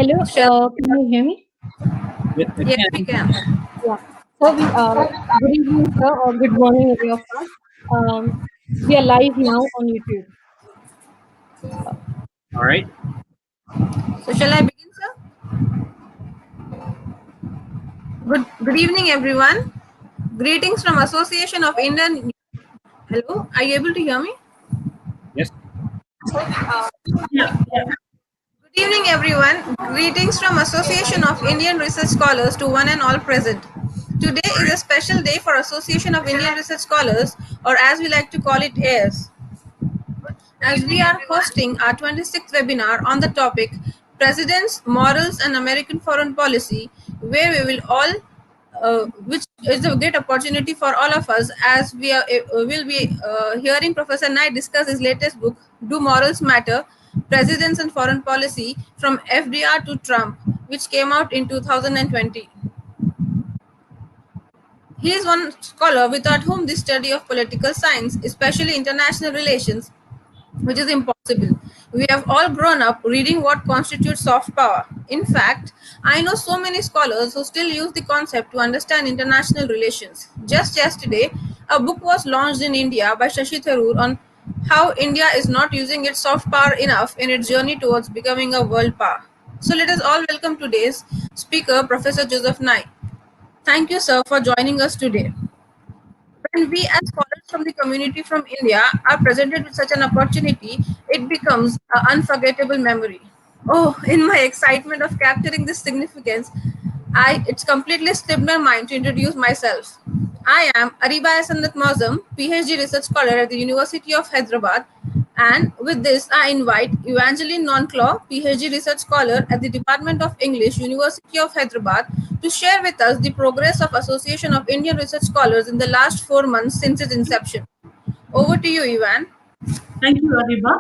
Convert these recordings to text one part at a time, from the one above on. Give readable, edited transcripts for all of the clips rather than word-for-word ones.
Hello, Shall can you hear me? Yes, I Yes, we can. can. Yeah. So good evening, sir, or good morning, every of us. We are live now on YouTube. All right. So shall I begin, sir? Good evening, everyone. Greetings from Association of Indian. Hello, are you able to hear me? Yes. Yeah. Good evening, everyone. Greetings from Association of Indian Research Scholars to one and all present. Today is a special day for Association of Indian Research Scholars, or as we like to call it, AIRS, as we are hosting our 26th webinar on the topic Presidents, Morals and American Foreign Policy, where we will all, which is a great opportunity for all of us, as we will be hearing Professor Knight discuss his latest book, Do Morals Matter? Presidents and Foreign Policy from FDR to Trump, which came out in 2020. He is one scholar without whom the study of political science, especially international relations, which is impossible. We have all grown up reading what constitutes soft power. In fact, I know so many scholars who still use the concept to understand international relations. Just yesterday, a book was launched in India by Shashi Tharoor on how India is not using its soft power enough in its journey towards becoming a world power. So let us all welcome today's speaker, Professor Joseph Nye. Thank you, sir, for joining us today. When we as scholars from the community from India are presented with such an opportunity, it becomes an unforgettable memory. Oh, in my excitement of capturing this significance, it's completely slipped my mind to introduce myself. I am Ariba Sandat Mazam, PhD research scholar at the University of Hyderabad, and with this, I invite Evangeline Nonclaw, PhD research scholar at the Department of English, University of Hyderabad, to share with us the progress of Association of Indian Research Scholars in the last 4 months since its inception. Over to you, Ivan. Thank you, Ariba.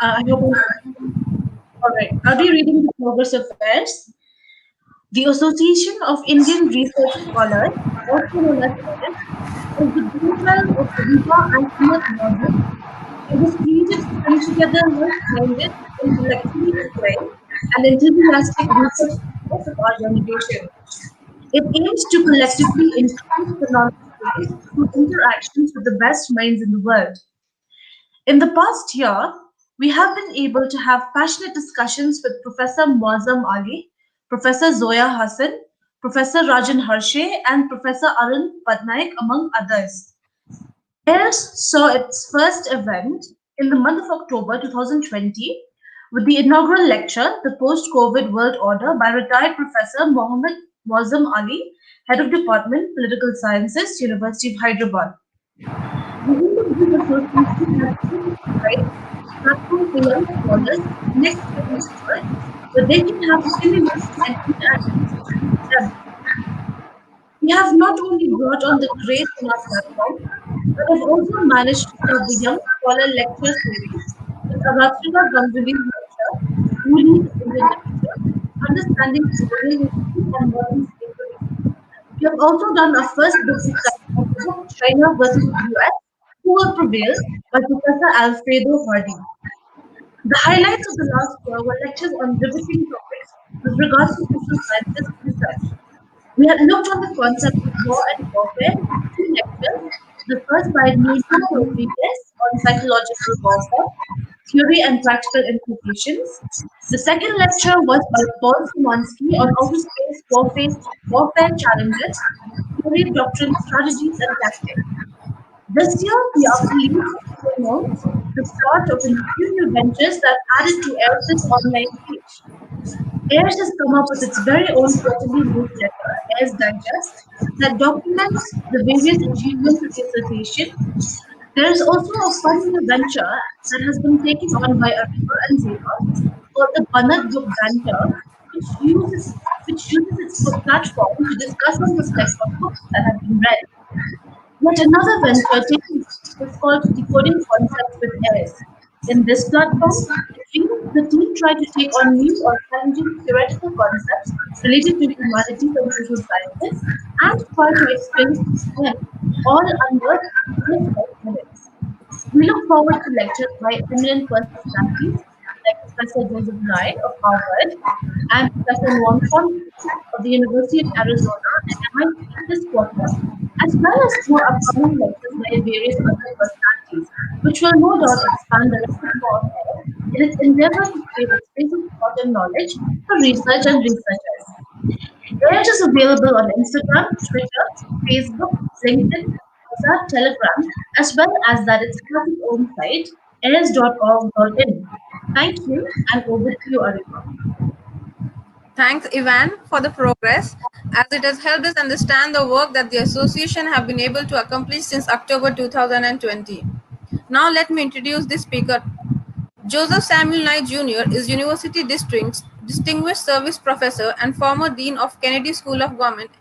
I hope all right. I'll be reading the progress affairs. The Association of Indian Research Scholars, also known as AIS, is the brainchild of Ariba and Sumit Modi. It was created to bring together like-minded, intellectually inclined, and enthusiastic research scholars of our generation. It aims to collectively influence the knowledge base through interactions with the best minds in the world. In the past year, we have been able to have passionate discussions with Professor Muazzam Ali, Professor Zoya Hassan, Professor Rajan Harshe, and Professor Arun Patnaik, among others. AIRS saw its first event in the month of October 2020 with the inaugural lecture, The Post-COVID World Order, by retired Professor Mohammad Muazzam Ali, Head of Department, Political Sciences, University of Hyderabad. The aim of this association has been to provide platform for young scholars to connect with each other so they can have stimulating and interactive discussions with them. We have not only brought on the great in our platform, but have also managed to start the Young Scholar Lecture Series with Aratrika Ganguly's lecture, Who Leads Indian Literature, Understanding Colonial History and Modern Slavery. We have also done our first book discussion of the book China versus US, Who Will Prevail by Professor Alfredo Hardy. The highlights of the last year were lectures on riveting topics with regards to social sciences research. We had looked on the concept of war and warfare in two lectures. The first by Nilka Rodriguez on psychological warfare, theory and practical implications. The second lecture was by Paul Szymanski on outer space warfare challenges, theory, doctrine, strategies, and tactics. This year, we are pleased to announce the start of a few new ventures that added to AIRS's online reach. AIRS has come up with its very own quarterly newsletter, AIRS Digest, that documents the various achievements of the association. There is also a fun new venture that has been taken on by Ariba and Zeba called the Banat Book Banter, which uses its book platform to discuss and reflect on books that have been read. Yet another venture taken is called Decoding Concepts with AIRS. In this platform, the team tried to take on new or challenging theoretical concepts related to humanities and social sciences and try to explain them all under just 5 minutes. We look forward to lectures by eminent personalities like Professor Joseph Nye of Harvard, I'm Professor Wonton of the University of Arizona, and I might speak this quarter, as well as through upcoming lectures by various other personalities, which will no doubt expand the repertoire of FAIR in its endeavor to create a space of thought and knowledge for research and researchers. Edge is available on Instagram, Twitter, Facebook, LinkedIn, WhatsApp, Telegram, as well as that its has its own site, airs.org.in. Thank you, and over to you, Ariba. Thanks, Ivan, for the progress, as it has helped us understand the work that the association have been able to accomplish since October 2020. Now, let me introduce the speaker. Joseph Samuel Knight Jr. is University District's Distinguished Service Professor and former Dean of Kennedy School of Government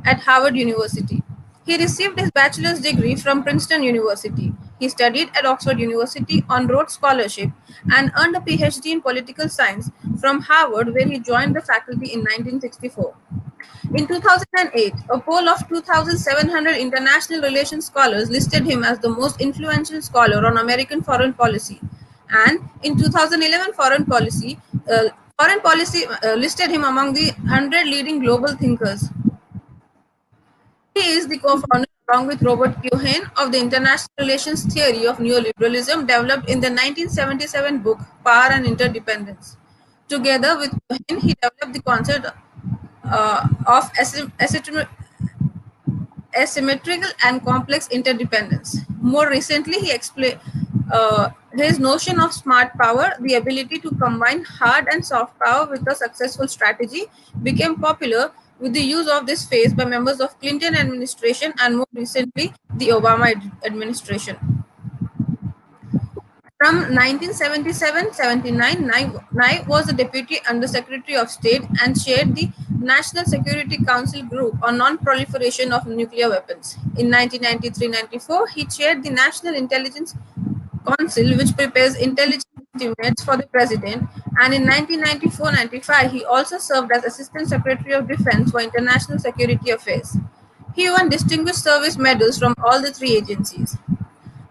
at Harvard University. He received his bachelor's degree from Princeton University. He studied at Oxford University on Rhodes Scholarship and earned a PhD in political science from Harvard, where he joined the faculty in 1964. In 2008, a poll of 2,700 international relations scholars listed him as the most influential scholar on American foreign policy. And in 2011, Foreign Policy listed him among the 100 leading global thinkers. He is the co-founder, along with Robert Cohen, of the international relations theory of neoliberalism developed in the 1977 book Power and Interdependence. Together with Cohen, he developed the concept of asymmetrical and complex interdependence. More recently, he explained his notion of smart power, the ability to combine hard and soft power with a successful strategy, became popular with the use of this phrase by members of Clinton administration and more recently the Obama administration. From 1977-79, Nye was the Deputy Undersecretary of State and chaired the National Security Council Group on Non-Proliferation of Nuclear Weapons. In 1993-94, he chaired the National Intelligence Council, which prepares intelligence estimates for the President, and in 1994-95, he also served as Assistant Secretary of Defense for International Security Affairs. He won Distinguished Service Medals from all the three agencies.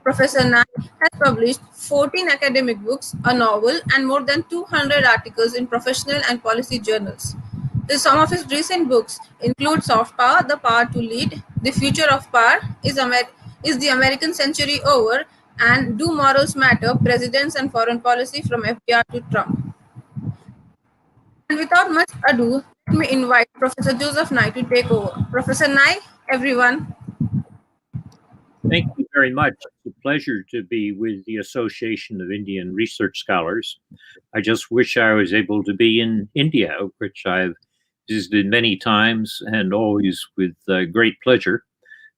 Professor Nye has published 14 academic books, a novel, and more than 200 articles in professional and policy journals. Some of his recent books include Soft Power, The Power to Lead, The Future of Power, Is the American Century Over, and Do Morals Matter? Presidents and Foreign Policy from FDR to Trump. And without much ado, let me invite Professor Joseph Nye to take over. Professor Nye, everyone. Thank you very much. It's a pleasure to be with the Association of Indian Research Scholars. I just wish I was able to be in India, which I've visited many times and always with great pleasure.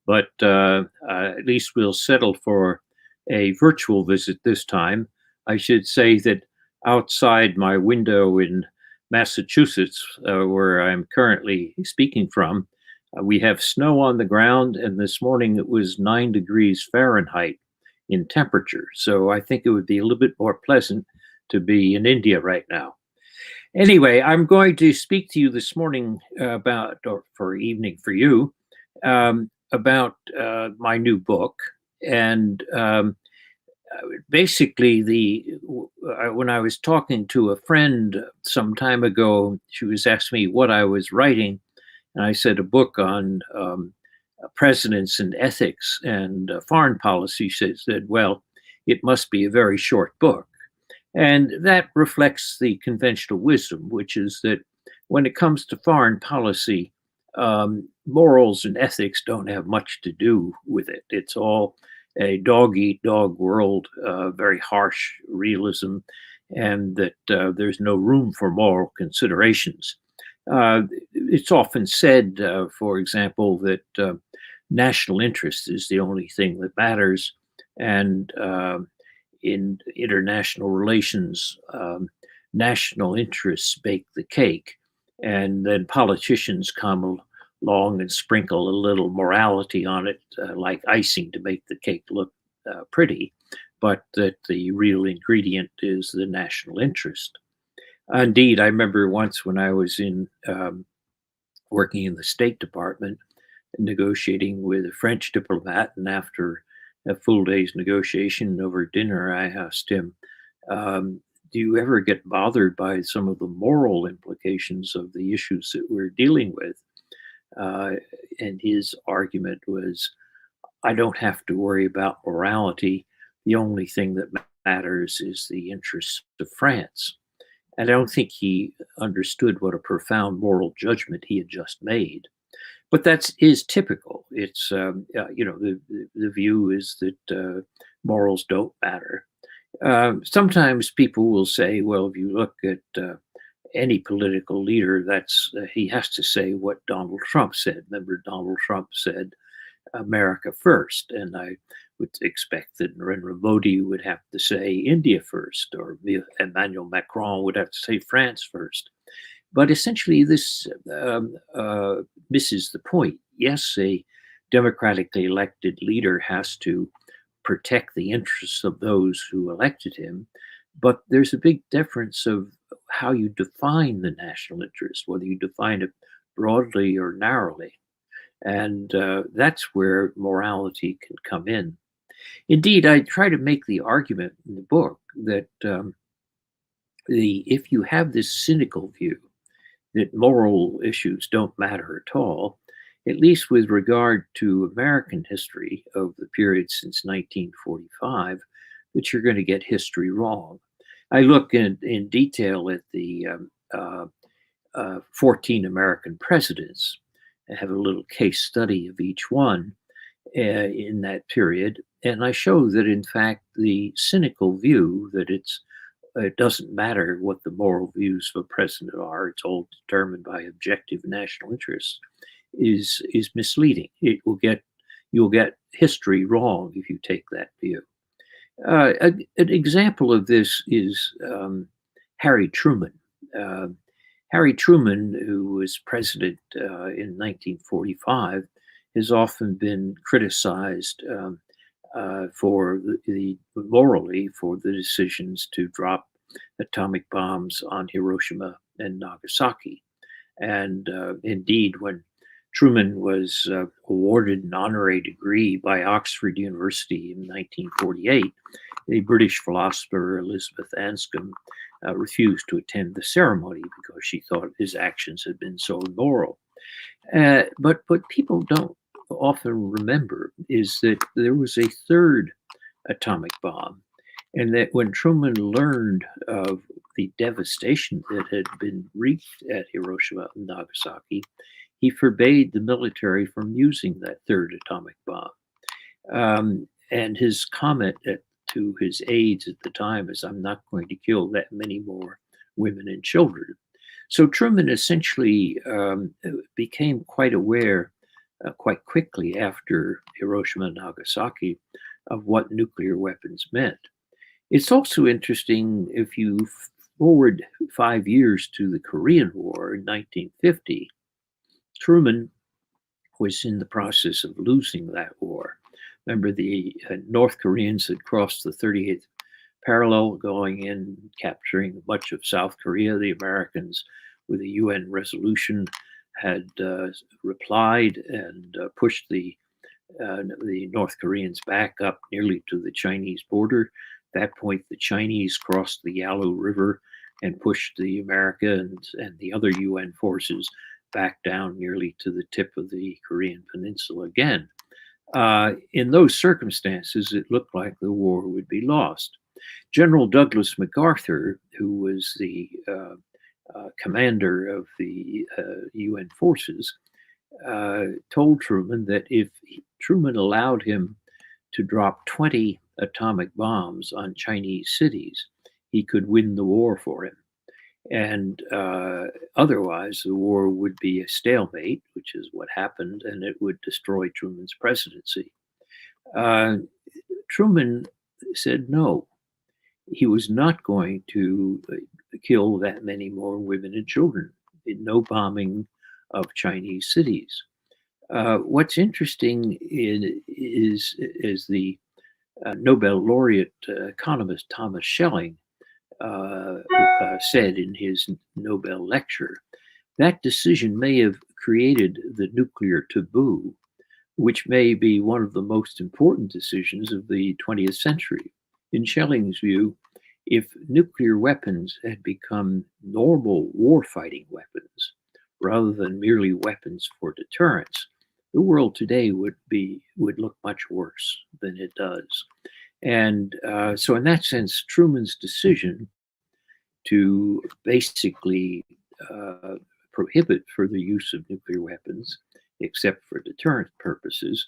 But at least we'll settle for a virtual visit this time. I should say that outside my window in Massachusetts, where I'm currently speaking from, we have snow on the ground, and this morning it was 9 degrees Fahrenheit in temperature. So I think it would be a little bit more pleasant to be in India right now. Anyway, I'm going to speak to you this morning about, or for evening for you, about my new book. And basically, when I was talking to a friend some time ago, she was asking me what I was writing. And I said a book on presidents and ethics and foreign policy. She said, well, it must be a very short book. And that reflects the conventional wisdom, which is that when it comes to foreign policy, morals and ethics don't have much to do with it. It's all a dog-eat-dog world, very harsh realism, and that there's no room for moral considerations. It's often said, for example, that national interest is the only thing that matters. And in international relations, national interests bake the cake. And then politicians come along and sprinkle a little morality on it, like icing to make the cake look pretty, but that the real ingredient is the national interest. Indeed, I remember once when I was in working in the State Department, negotiating with a French diplomat, and after a full day's negotiation over dinner, I asked him, do you ever get bothered by some of the moral implications of the issues that we're dealing with? And his argument was, I don't have to worry about morality. The only thing that matters is the interests of France. And I don't think he understood what a profound moral judgment he had just made. But that is typical. It's, the view is that morals don't matter. Sometimes people will say, well, if you look at any political leader, he has to say what Donald Trump said. Remember, Donald Trump said, America first. And I would expect that Narendra Modi would have to say India first, or Emmanuel Macron would have to say France first. But essentially, this misses the point. Yes, a democratically elected leader has to protect the interests of those who elected him, but there's a big difference of how you define the national interest, whether you define it broadly or narrowly. And that's where morality can come in. Indeed, I try to make the argument in the book that if you have this cynical view that moral issues don't matter at all, at least with regard to American history of the period since 1945, that you're going to get history wrong. I look in detail at the 14 American presidents. I have a little case study of each one in that period. And I show that, in fact, the cynical view that it doesn't matter what the moral views of a president are, it's all determined by objective national interests, is misleading. You'll get history wrong if you take that view. An example of this is Harry Truman. Harry Truman, who was president in 1945, has often been criticized morally for the decisions to drop atomic bombs on Hiroshima and Nagasaki. And indeed, when Truman was awarded an honorary degree by Oxford University in 1948, the British philosopher Elizabeth Anscombe refused to attend the ceremony because she thought his actions had been so immoral. But what people don't often remember is that there was a third atomic bomb, and that when Truman learned of the devastation that had been wreaked at Hiroshima and Nagasaki, he forbade the military from using that third atomic bomb. And his comment to his aides at the time is, I'm not going to kill that many more women and children. So Truman essentially became quite aware quite quickly after Hiroshima and Nagasaki of what nuclear weapons meant. It's also interesting if you forward 5 years to the Korean War in 1950, Truman was in the process of losing that war. Remember, the North Koreans had crossed the 38th parallel, going in, capturing much of South Korea. The Americans, with a UN resolution, had replied and pushed the North Koreans back up nearly to the Chinese border. At that point, the Chinese crossed the Yalu River and pushed the Americans and the other UN forces back down nearly to the tip of the Korean Peninsula again. In those circumstances, it looked like the war would be lost. General Douglas MacArthur, who was the commander of the UN forces, told Truman that if Truman allowed him to drop 20 atomic bombs on Chinese cities, he could win the war for him. And otherwise, the war would be a stalemate, which is what happened, and it would destroy Truman's presidency. Truman said no. He was not going to kill that many more women and children. No bombing of Chinese cities. What's interesting is the Nobel laureate economist Thomas Schelling said in his Nobel lecture, that decision may have created the nuclear taboo, which may be one of the most important decisions of the 20th century. In Schelling's view, If nuclear weapons had become normal warfighting weapons rather than merely weapons for deterrence, the world today would look much worse than it does. And so, in that sense, Truman's decision to basically prohibit further use of nuclear weapons, except for deterrent purposes,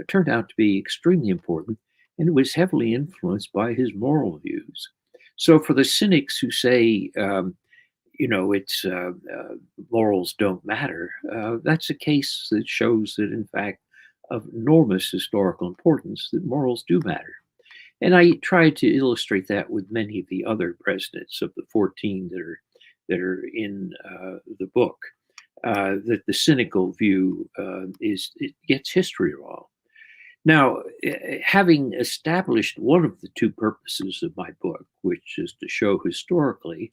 turned out to be extremely important, and it was heavily influenced by his moral views. So, for the cynics who say, it's morals don't matter, that's a case that shows that, in fact, of enormous historical importance, that morals do matter. And I tried to illustrate that with many of the other presidents of the 14 that are in the book. That the cynical view is it gets history wrong. Now, having established one of the two purposes of my book, which is to show historically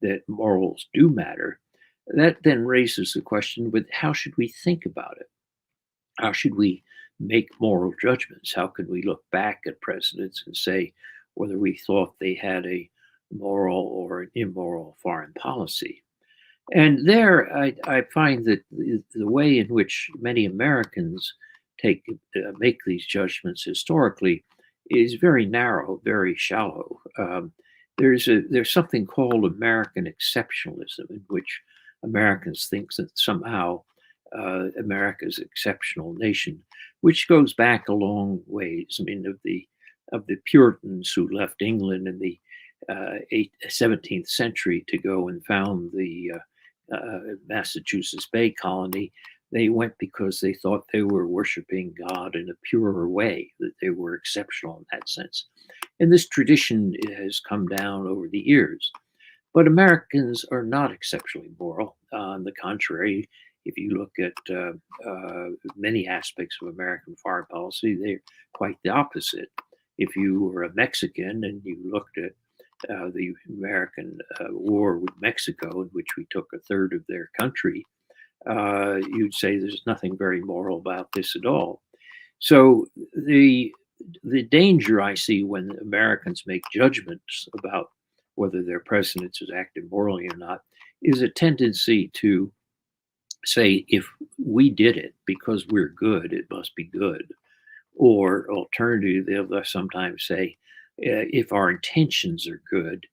that morals do matter, that then raises the question: with how should we think about it? How should we make moral judgments? How can we look back at presidents and say whether we thought they had a moral or an immoral foreign policy? And there, I find that the way in which many Americans make these judgments historically is very narrow, very shallow. There's something called American exceptionalism, in which Americans think that somehow America's exceptional nation, which goes back a long ways. I mean, of the Puritans who left England in the 17th century to go and found the Massachusetts Bay Colony, they went because they thought they were worshiping God in a purer way, that they were exceptional in that sense. And this tradition has come down over the years. But Americans are not exceptionally moral. On the contrary, if you look at many aspects of American foreign policy, they're quite the opposite. If you were a Mexican and you looked at the American war with Mexico, in which we took a third of their country, you'd say there's nothing very moral about this at all. So the danger I see when Americans make judgments about whether their president is acting morally or not is a tendency to say, if we did it because we're good, it must be good. Or alternatively, they'll sometimes say, if our intentions are good,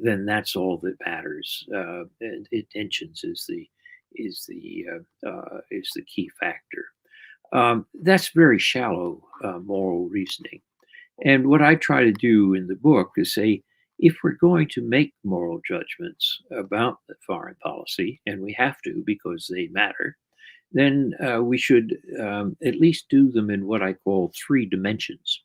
then that's all that matters. And intentions is the key factor. That's very shallow moral reasoning. And what I try to do in the book is say, if we're going to make moral judgments about the foreign policy, and we have to because they matter, then we should at least do them in what I call 3 dimensions.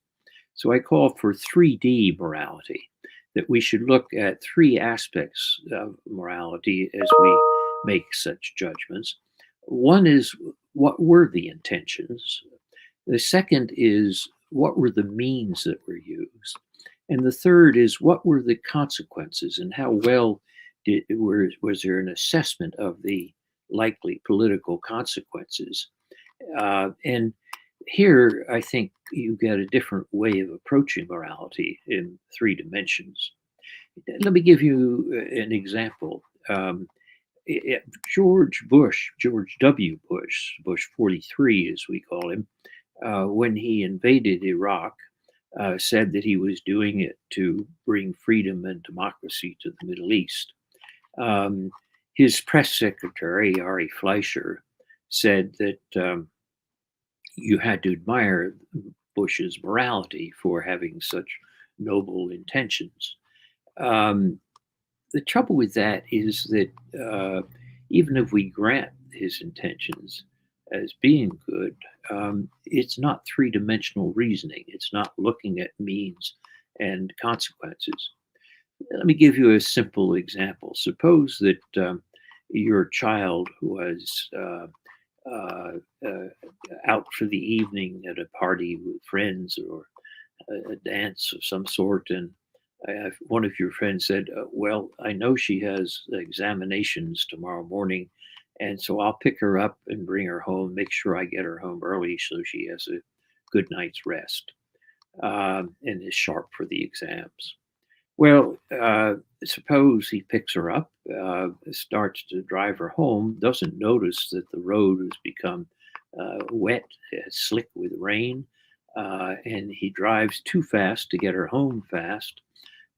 So I call for 3D morality, that we should look at 3 aspects of morality as we make such judgments. One is, what were the intentions? The second is, what were the means that were used? And the third is, what were the consequences, and how well was there an assessment of the likely political consequences? And here, I think you get a different way of approaching morality in 3 dimensions. Let me give you an example. George W. Bush 43, as we call him, when he invaded Iraq, said that he was doing it to bring freedom and democracy to the Middle East. His press secretary, Ari Fleischer, said that you had to admire Bush's morality for having such noble intentions. The trouble with that is that even if we grant his intentions as being good, it's not 3-dimensional reasoning. It's not looking at means and consequences. Let me give you a simple example. Suppose that your child was out for the evening at a party with friends or a dance of some sort, and one of your friends said, well, I know she has examinations tomorrow morning, and so I'll pick her up and bring her home, make sure I get her home early so she has a good night's rest and is sharp for the exams. Well, suppose he picks her up, starts to drive her home, doesn't notice that the road has become wet, slick with rain, and he drives too fast to get her home fast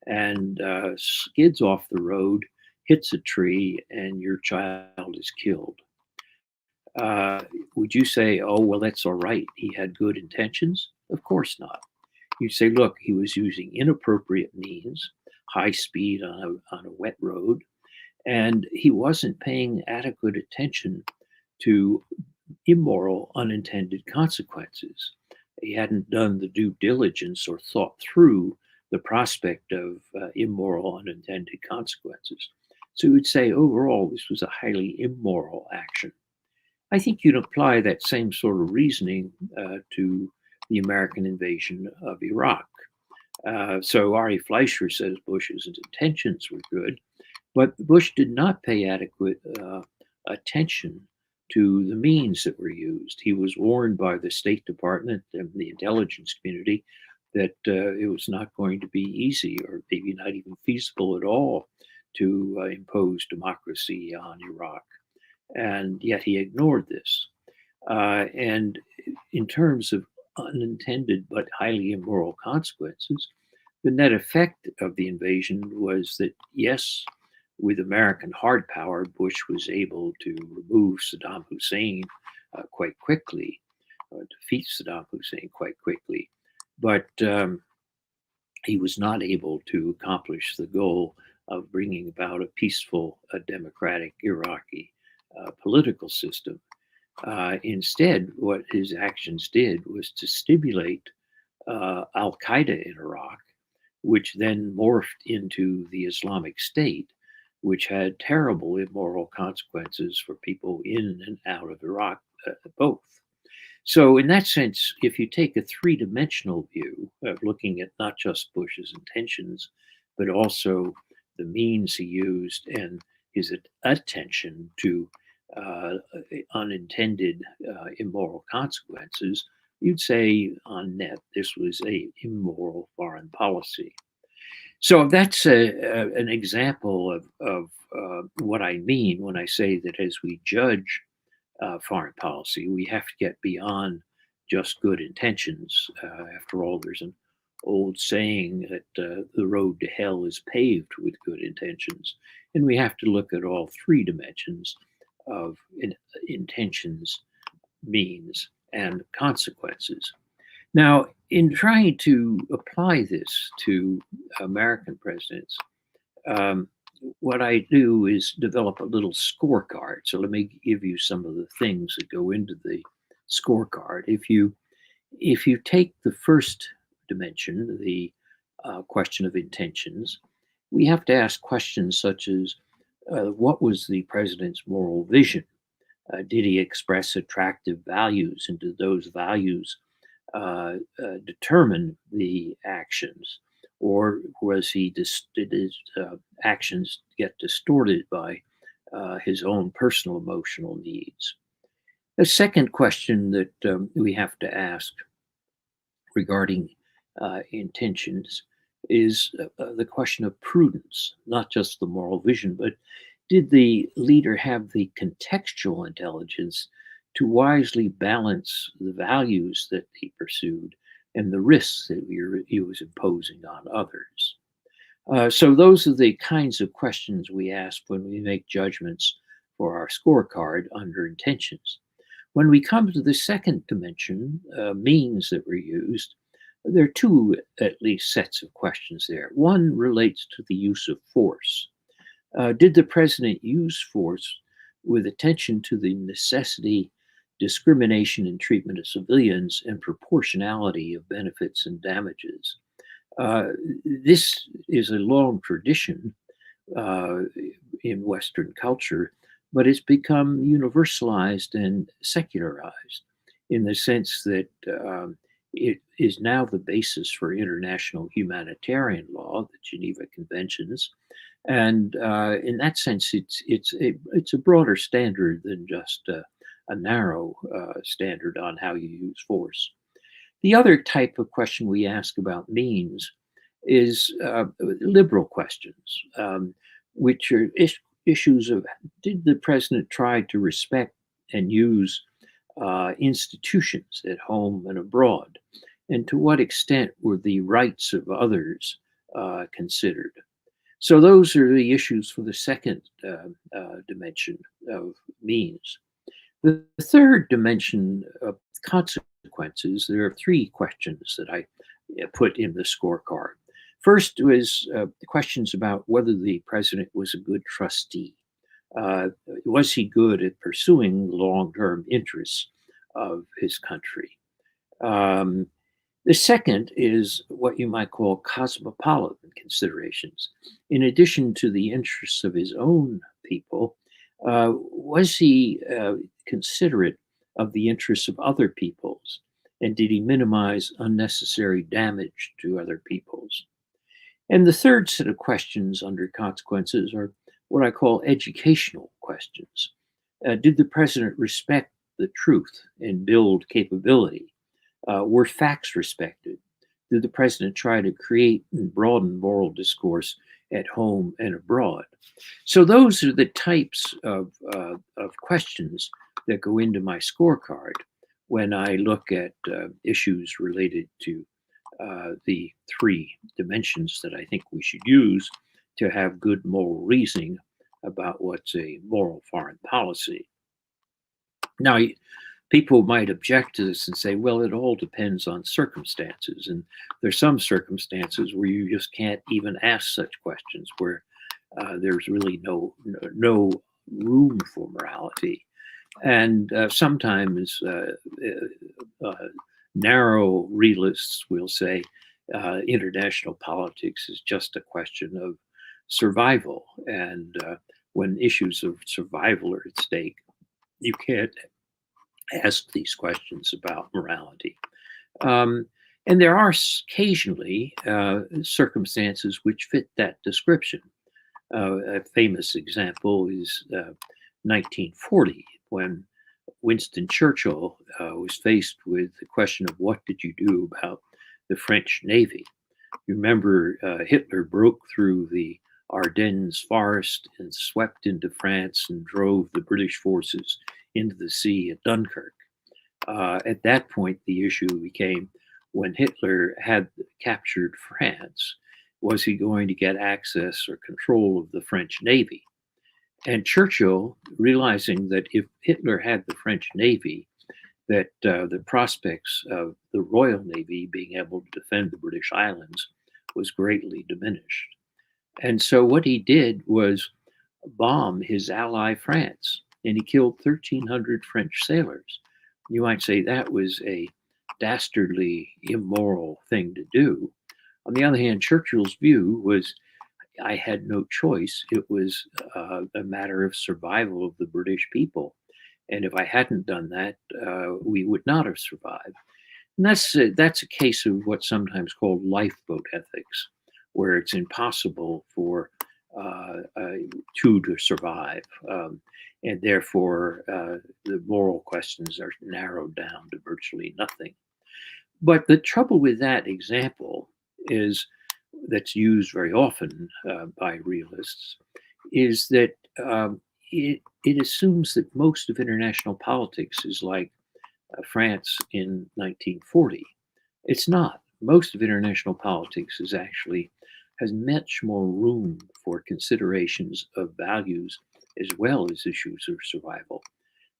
and skids off the road, hits a tree, and your child is killed. Would you say, oh, well, that's all right? He had good intentions? Of course not. You say, look, he was using inappropriate means, high speed on a wet road, and he wasn't paying adequate attention to immoral unintended consequences. He hadn't done the due diligence or thought through the prospect of immoral unintended consequences. So you would say overall, this was a highly immoral action. I think you'd apply that same sort of reasoning to the American invasion of Iraq. So Ari Fleischer says Bush's intentions were good, but Bush did not pay adequate attention to the means that were used. He was warned by the State Department and the intelligence community that it was not going to be easy or maybe not even feasible at all to impose democracy on Iraq. And yet he ignored this. And in terms of unintended but highly immoral consequences, the net effect of the invasion was that, yes, with American hard power, Bush was able to remove Saddam Hussein quite quickly, defeat Saddam Hussein quite quickly, but he was not able to accomplish the goal of bringing about a peaceful, democratic Iraqi political system. Instead, what his actions did was to stimulate Al Qaeda in Iraq, which then morphed into the Islamic State, which had terrible immoral consequences for people in and out of Iraq, both. So, in that sense, if you take a three-dimensional view of looking at not just Bush's intentions, but also the means he used and his attention to unintended immoral consequences, you'd say on net this was a immoral foreign policy. So that's an example of what I mean when I say that as we judge foreign policy, we have to get beyond just good intentions. After all, there's an old saying that the road to hell is paved with good intentions. And we have to look at all three dimensions of intentions, means, and consequences. Now, in trying to apply this to American presidents, what I do is develop a little scorecard. So let me give you some of the things that go into the scorecard. If you take the first dimension, the question of intentions, we have to ask questions such as what was the president's moral vision? Did he express attractive values, and did those values determine the actions? Or was did his actions get distorted by his own personal emotional needs? The second question that we have to ask regarding intentions is the question of prudence, not just the moral vision, but did the leader have the contextual intelligence to wisely balance the values that he pursued and the risks that he was imposing on others? So those are the kinds of questions we ask when we make judgments for our scorecard under intentions. When we come to the second dimension, means that were used, there are two at least sets of questions there. One relates to the use of force. Did the president use force with attention to the necessity, discrimination in treatment of civilians, and proportionality of benefits and damages? This is a long tradition in Western culture, but it's become universalized and secularized in the sense that it is now the basis for international humanitarian law, the Geneva Conventions, and in that sense, it's a broader standard than just a narrow standard on how you use force. The other type of question we ask about means is liberal questions, which are issues of did the president try to respect and use institutions at home and abroad? And to what extent were the rights of others considered? So those are the issues for the second dimension of means. The third dimension of consequences, there are three questions that I put in the scorecard. First was questions about whether the president was a good trustee. Was he good at pursuing the long-term interests of his country? The second is what you might call cosmopolitan considerations. In addition to the interests of his own people, was he considerate of the interests of other peoples? And did he minimize unnecessary damage to other peoples? And the third set of questions under consequences are what I call educational questions. Did the president respect the truth and build capability? Were facts respected? Did the president try to create and broaden moral discourse at home and abroad? So those are the types of questions that go into my scorecard when I look at issues related to the three dimensions that I think we should use to have good moral reasoning about what's a moral foreign policy. Now, people might object to this and say, well, it all depends on circumstances. And there's some circumstances where you just can't even ask such questions, where there's really no room for morality. And sometimes narrow realists will say international politics is just a question of survival. And when issues of survival are at stake, you can't ask these questions about morality. And there are occasionally circumstances which fit that description. A famous example is 1940, when Winston Churchill was faced with the question of what did you do about the French Navy. You remember Hitler broke through the Ardennes forest and swept into France and drove the British forces into the sea at Dunkirk. At that point, the issue became, when Hitler had captured France, was he going to get access or control of the French Navy? And Churchill, realizing that if Hitler had the French Navy, that the prospects of the Royal Navy being able to defend the British islands was greatly diminished. And so what he did was bomb his ally France, and he killed 1,300 French sailors. You might say that was a dastardly, immoral thing to do. On the other hand, Churchill's view was, I had no choice. It was a matter of survival of the British people. And if I hadn't done that, we would not have survived. And that's a case of what's sometimes called lifeboat ethics, where it's impossible for two to survive. And therefore, the moral questions are narrowed down to virtually nothing. But the trouble with that example is, that's used very often by realists, is that it assumes that most of international politics is like France in 1940. It's not. Most of international politics has much more room for considerations of values as well as issues of survival.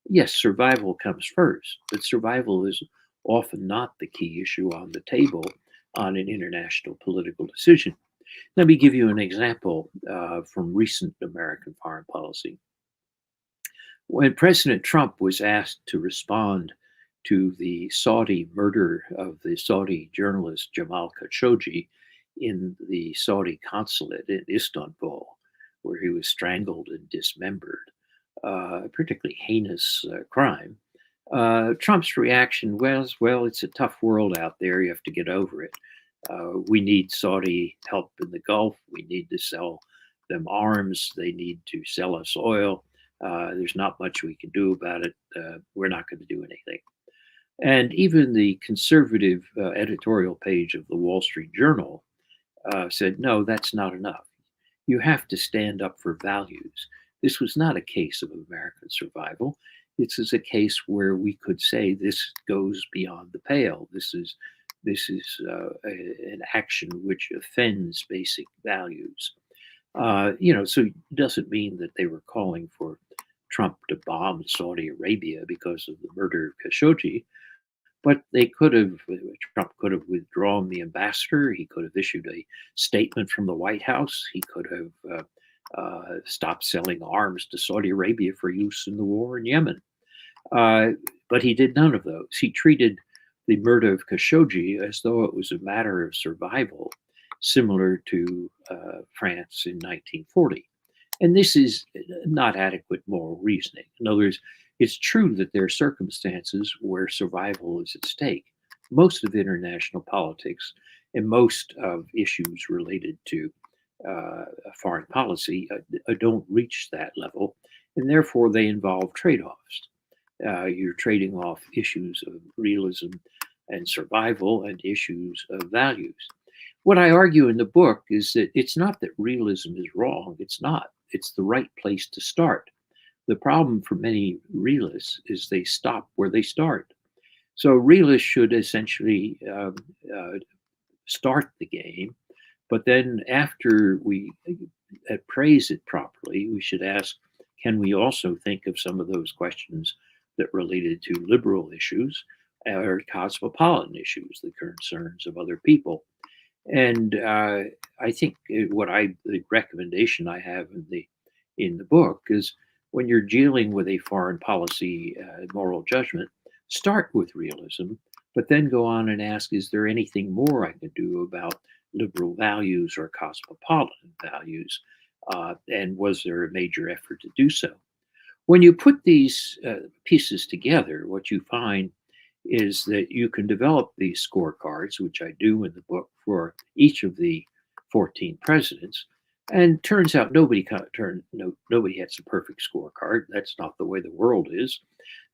Yes, survival comes first, but survival is often not the key issue on the table on an international political decision. Let me give you an example from recent American foreign policy. When President Trump was asked to respond to the Saudi murder of the Saudi journalist Jamal Khashoggi in the Saudi consulate in Istanbul, where he was strangled and dismembered, a particularly heinous crime, Trump's reaction was, well, it's a tough world out there. You have to get over it. We need Saudi help in the Gulf. We need to sell them arms. They need to sell us oil. There's not much we can do about it. We're not going to do anything. And even the conservative editorial page of the Wall Street Journal said, no, that's not enough. You have to stand up for values. This was not a case of American survival. This is a case where we could say this goes beyond the pale. An action which offends basic values. So it doesn't mean that they were calling for Trump to bomb Saudi Arabia because of the murder of Khashoggi, but Trump could have withdrawn the ambassador. He could have issued a statement from the White House. He could have stopped selling arms to Saudi Arabia for use in the war in Yemen. But he did none of those. He treated the murder of Khashoggi as though it was a matter of survival, similar to France in 1940. And this is not adequate moral reasoning. In other words, it's true that there are circumstances where survival is at stake. Most of international politics and most of issues related to foreign policy don't reach that level, and therefore they involve trade-offs. You're trading off issues of realism and survival and issues of values. What I argue in the book is that it's not that realism is wrong. It's not. It's the right place to start. The problem for many realists is they stop where they start. So realists should essentially start the game, but then after we appraise it properly, we should ask, can we also think of some of those questions that related to liberal issues or cosmopolitan issues, the concerns of other people? And I think the recommendation I have in the book is, when you're dealing with a foreign policy moral judgment, start with realism, but then go on and ask, is there anything more I can do about liberal values or cosmopolitan values? And was there a major effort to do so? When you put these pieces together, what you find is that you can develop these scorecards, which I do in the book, for each of the 14 presidents. And turns out nobody gets a perfect scorecard. That's not the way the world is.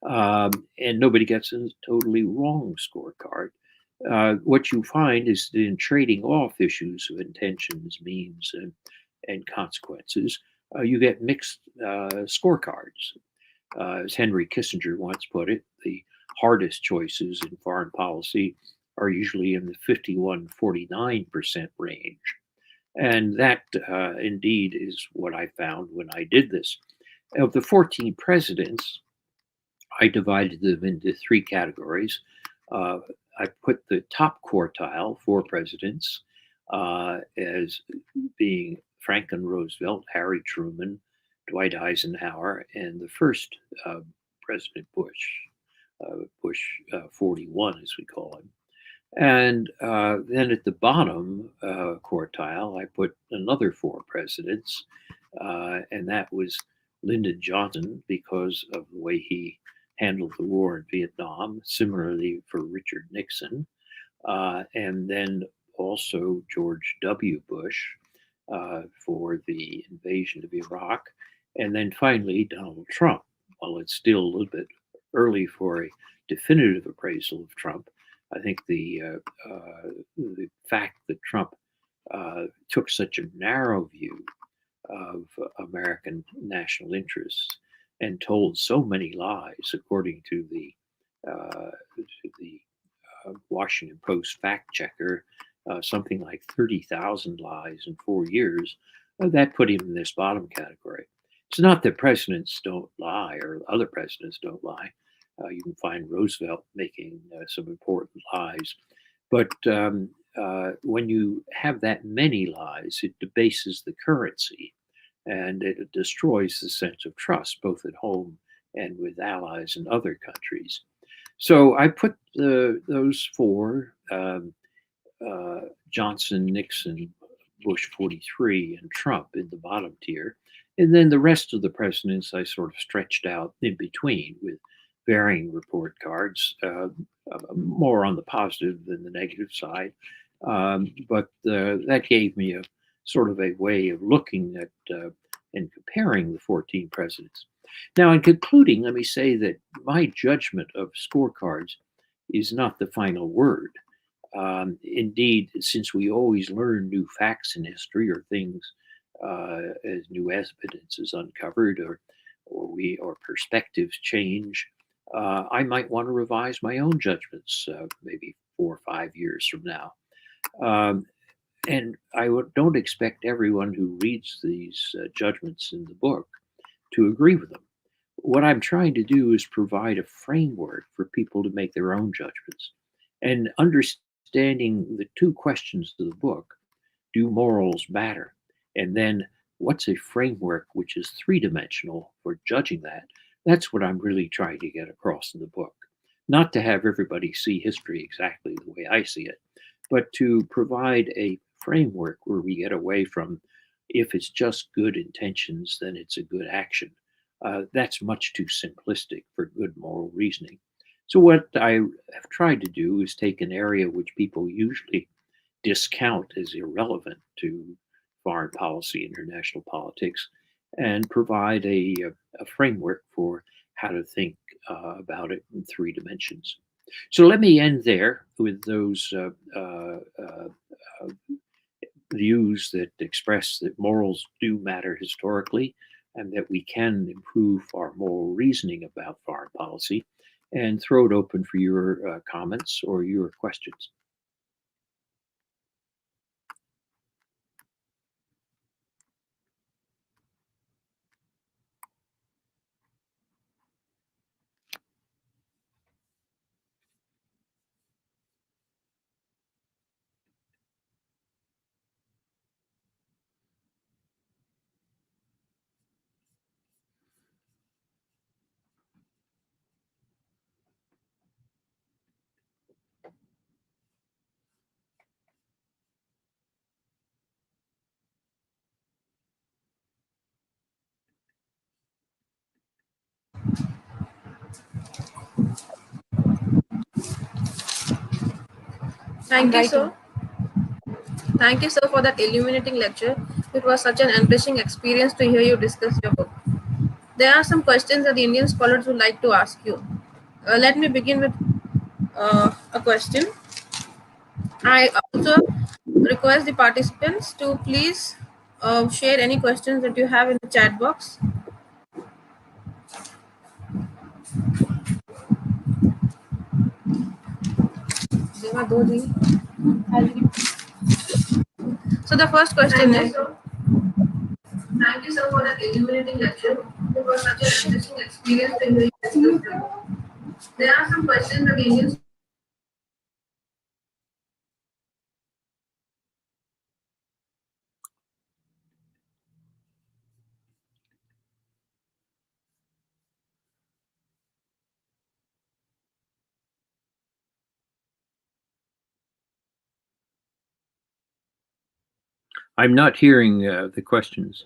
And nobody gets a totally wrong scorecard. What you find is that in trading off issues of intentions, means, and consequences, you get mixed scorecards. As Henry Kissinger once put it, the hardest choices in foreign policy are usually in the 51-49% range. And that indeed is what I found when I did this. Of the 14 presidents, I divided them into three categories. I put the top quartile, 4 presidents, as being Franklin Roosevelt, Harry Truman, Dwight Eisenhower, and the first President Bush 41, as we call him. And then at the bottom quartile, I put another 4 presidents, and that was Lyndon Johnson, because of the way he handled the war in Vietnam. Similarly for Richard Nixon, and then also George W. Bush for the invasion of Iraq, and then finally Donald Trump. While it's still a little bit early for a definitive appraisal of Trump, I think the fact that Trump took such a narrow view of American national interests and told so many lies, according to the Washington Post fact checker, something like 30,000 lies in 4 years, that put him in this bottom category. It's not that presidents don't lie or other presidents don't lie. You can find Roosevelt making some important lies. But when you have that many lies, it debases the currency, and it destroys the sense of trust, both at home and with allies in other countries. So I put those 4, Johnson, Nixon, Bush 43, and Trump in the bottom tier. And then the rest of the presidents I sort of stretched out in between with varying report cards, more on the positive than the negative side. But that gave me a sort of a way of looking at and comparing the 14 presidents. Now, in concluding, let me say that my judgment of scorecards is not the final word. Indeed, since we always learn new facts in history or things as new evidence is uncovered or perspectives change, I might want to revise my own judgments maybe 4 or 5 years from now. Um, and don't expect everyone who reads these judgments in the book to agree with them. What I'm trying to do is provide a framework for people to make their own judgments. And understanding the two questions of the book, do morals matter? And then what's a framework which is three-dimensional for judging that? That's what I'm really trying to get across in the book. Not to have everybody see history exactly the way I see it, but to provide a framework where we get away from, if it's just good intentions, then it's a good action. That's much too simplistic for good moral reasoning. So, what I have tried to do is take an area which people usually discount as irrelevant to foreign policy, international politics, and provide a framework for how to think about it in three dimensions. So let me end there with those views that express that morals do matter historically and that we can improve our moral reasoning about foreign policy, and throw it open for your comments or your questions. I'm Thank you, writing. sir. Thank you, sir, for that illuminating lecture. It was such an enriching experience to hear you discuss your book. There are some questions that the Indian scholars would like to ask you. Let me begin with a question. I also request the participants to please share any questions that you have in the chat box. I'll read. So the first question is, thank you, sir, for that illuminating lecture. It was such an interesting experience to hear you discuss your book. There are some questions that the Indian. I'm not hearing the questions.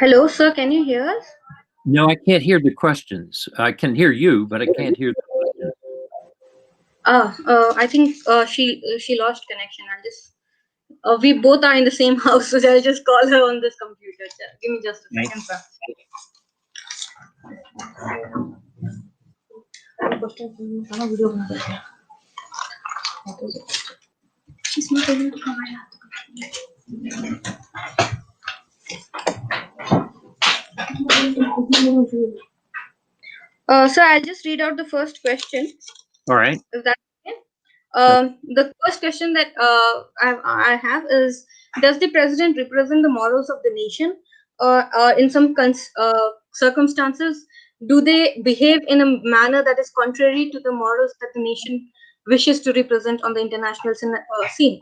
Hello, sir. Can you hear us? No, I can't hear the questions. I can hear you, but I can't hear the questions. I think she lost connection. I'll just we both are in the same house, so I'll just call her on this computer. Give me just a second, sir. She's not able to provide. So I'll just read out the first question. All right. If that's okay. The first question that I have is: does the president represent the morals of the nation, or in some circumstances, do they behave in a manner that is contrary to the morals that the nation wishes to represent on the international scene?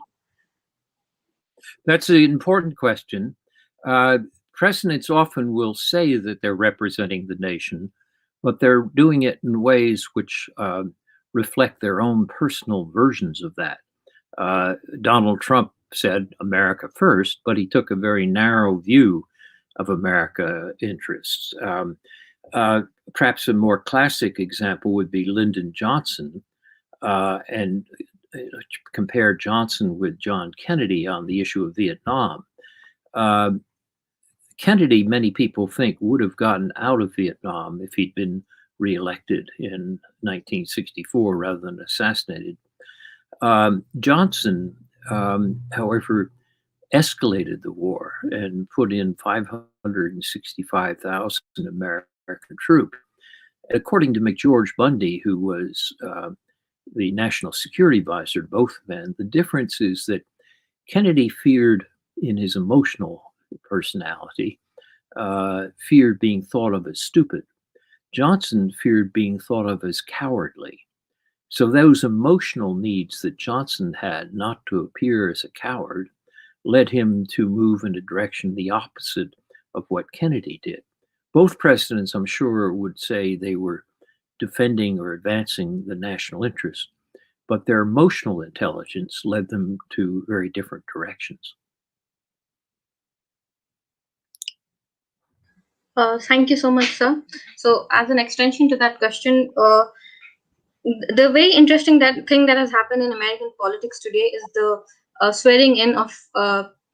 That's an important question. Presidents often will say that they're representing the nation, but they're doing it in ways which reflect their own personal versions of that. Donald Trump said America first, but he took a very narrow view of America interests. Perhaps a more classic example would be Lyndon Johnson, and compare Johnson with John Kennedy on the issue of Vietnam. Kennedy, many people think, would have gotten out of Vietnam if he'd been reelected in 1964 rather than assassinated. Johnson, however, escalated the war and put in 565,000 American troops. According to McGeorge Bundy, who was the national security advisor to both men, the difference is that Kennedy feared, in his emotional personality, feared being thought of as stupid. Johnson feared being thought of as cowardly. So those emotional needs that Johnson had not to appear as a coward led him to move in a direction the opposite of what Kennedy did. Both presidents, I'm sure, would say they were defending or advancing the national interest, but their emotional intelligence led them to very different directions. Thank you so much, sir. So, as an extension to that question, the very interesting thing that has happened in American politics today is the swearing in of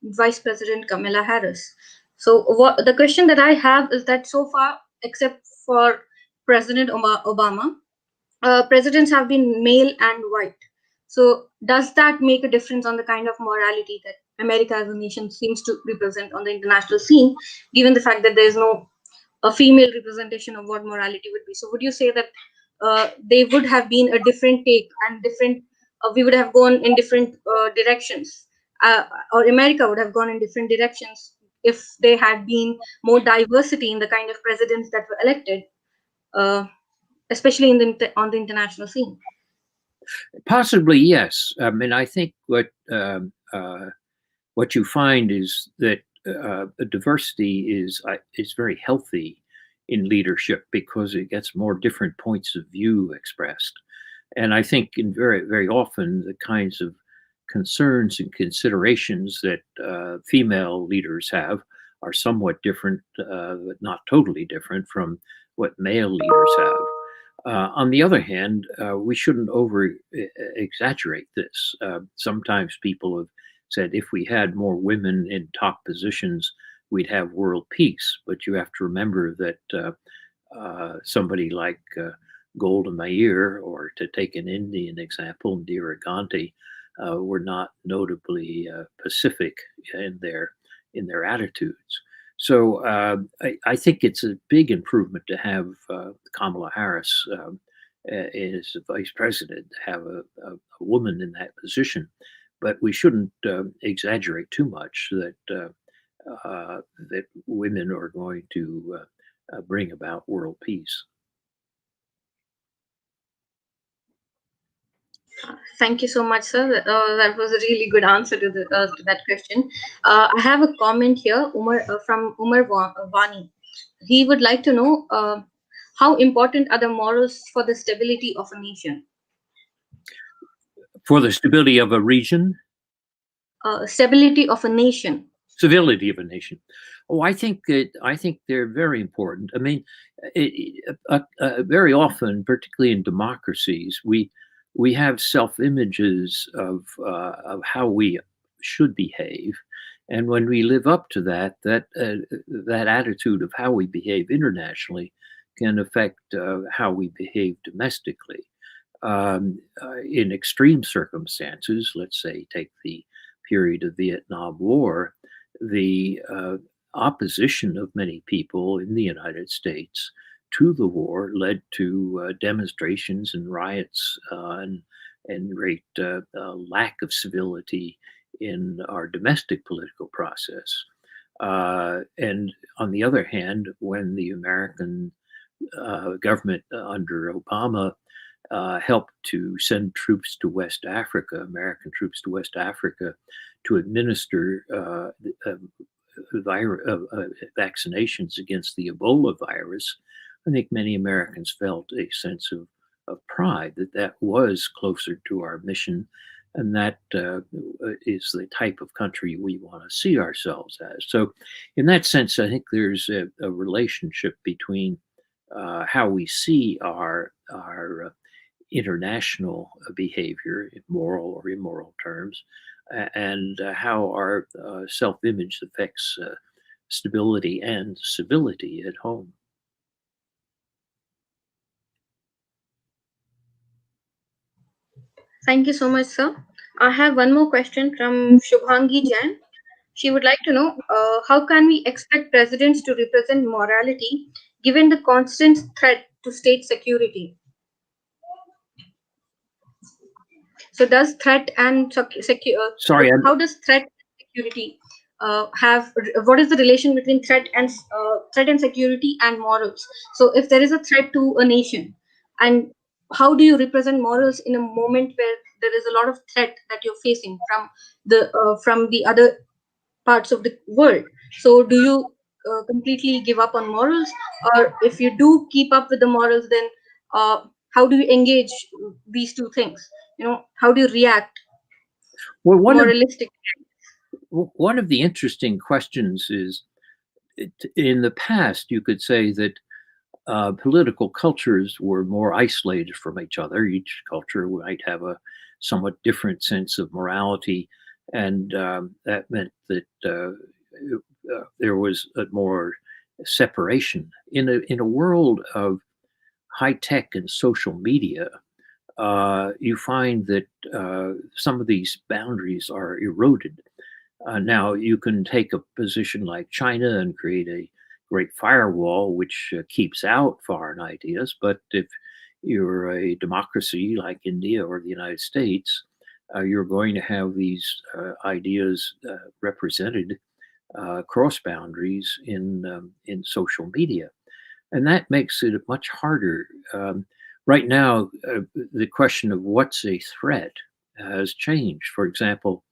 Vice President Kamala Harris. So, the question that I have is that so far, except for President Obama, presidents have been male and white. So, does that make a difference on the kind of morality that America as a nation seems to represent on the international scene, given the fact that there is no a female representation of what morality would be? So, would you say that they would have been a different take and different? We would have gone in different directions, or America would have gone in different directions if there had been more diversity in the kind of presidents that were elected, especially on the international scene. Possibly, yes. I mean, I think what you find is that diversity is very healthy in leadership because it gets more different points of view expressed. And I think in very often the kinds of concerns and considerations that female leaders have are somewhat different, but not totally different from what male leaders have. On the other hand, we shouldn't over exaggerate this. Sometimes people have said if we had more women in top positions, we'd have world peace. But you have to remember that somebody like Golda Meir, or to take an Indian example, Indira Gandhi, were not notably pacific in their attitudes. So I think it's a big improvement to have Kamala Harris as vice president, to have a woman in that position. But we shouldn't exaggerate too much that women are going to bring about world peace. Thank you so much, sir. That was a really good answer to that question. I have a comment here, from Umar Vani. He would like to know how important are the morals for the stability of a nation? For the stability of a region? Stability of a nation. Civility of a nation. Oh, I think they're very important. I mean, very often, particularly in democracies, we have self-images of how we should behave, and when we live up to that attitude of how we behave internationally can affect how we behave domestically. In extreme circumstances, let's say take the period of Vietnam War, the opposition of many people in the United States to the war led to demonstrations and riots and great lack of civility in our domestic political process. And on the other hand, when the American government under Obama helped to send troops to West Africa, American troops to West Africa, to administer vaccinations against the Ebola virus, I think many Americans felt a sense of pride that was closer to our mission And that is the type of country we want to see ourselves as. So, in that sense, I think there's a relationship between how we see our international behavior in moral or immoral terms, and how our self-image affects stability and civility at home. Thank you so much, sir. I have one more question from Shubhangi Jain. She would like to know how can we expect presidents to represent morality given the constant threat to state security? So, does threat and Sorry, how does threat and security have? What is the relation between threat and security and morals? So, if there is a threat to a nation, and how do you represent morals in a moment where there is a lot of threat that you're facing from the other parts of the world? So, do you completely give up on morals, or if you do keep up with the morals, then how do you engage these two things? How do you react well, moralistic? one of the interesting questions is, in the past, you could say that political cultures were more isolated from each other. Each culture might have a somewhat different sense of morality, and that meant that there was a more separation in a world of high tech and social media. You find that some of these boundaries are eroded. Now, you can take a position like China and create a great firewall which keeps out foreign ideas, but if you're a democracy like India or the United States, you're going to have these ideas represented cross boundaries in social media, and that makes it much harder. Right now, the question of what's a threat has changed. For example,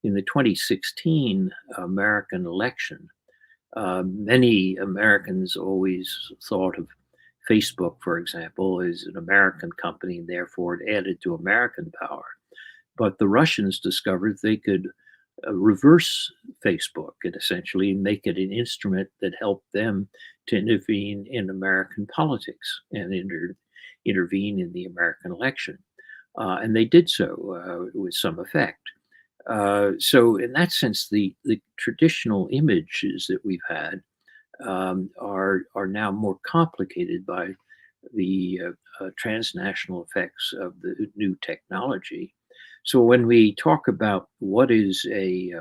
in the 2016 American election, many Americans always thought of Facebook, for example, as an American company, and therefore it added to American power. But the Russians discovered they could reverse Facebook and essentially make it an instrument that helped them to intervene in American politics and intervene in the American election. And they did so with some effect. So, in that sense, the traditional images that we've had are now more complicated by the transnational effects of the new technology. So, when we talk about what is a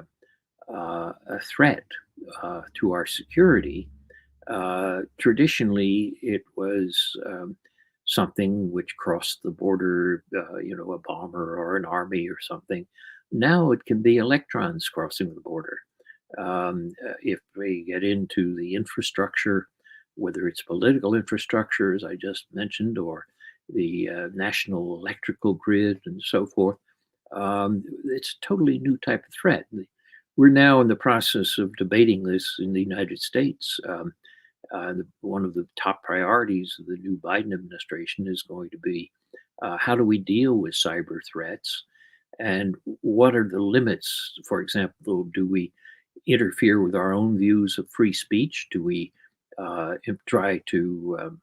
threat to our security, traditionally it was something which crossed the border, a bomber or an army or something. Now it can be electrons crossing the border. If we get into the infrastructure, whether it's political infrastructure, as I just mentioned, or the national electrical grid and so forth, it's a totally new type of threat. We're now in the process of debating this in the United States. One of the top priorities of the new Biden administration is going to be how do we deal with cyber threats, and what are the limits? For example, do we interfere with our own views of free speech? Do we try to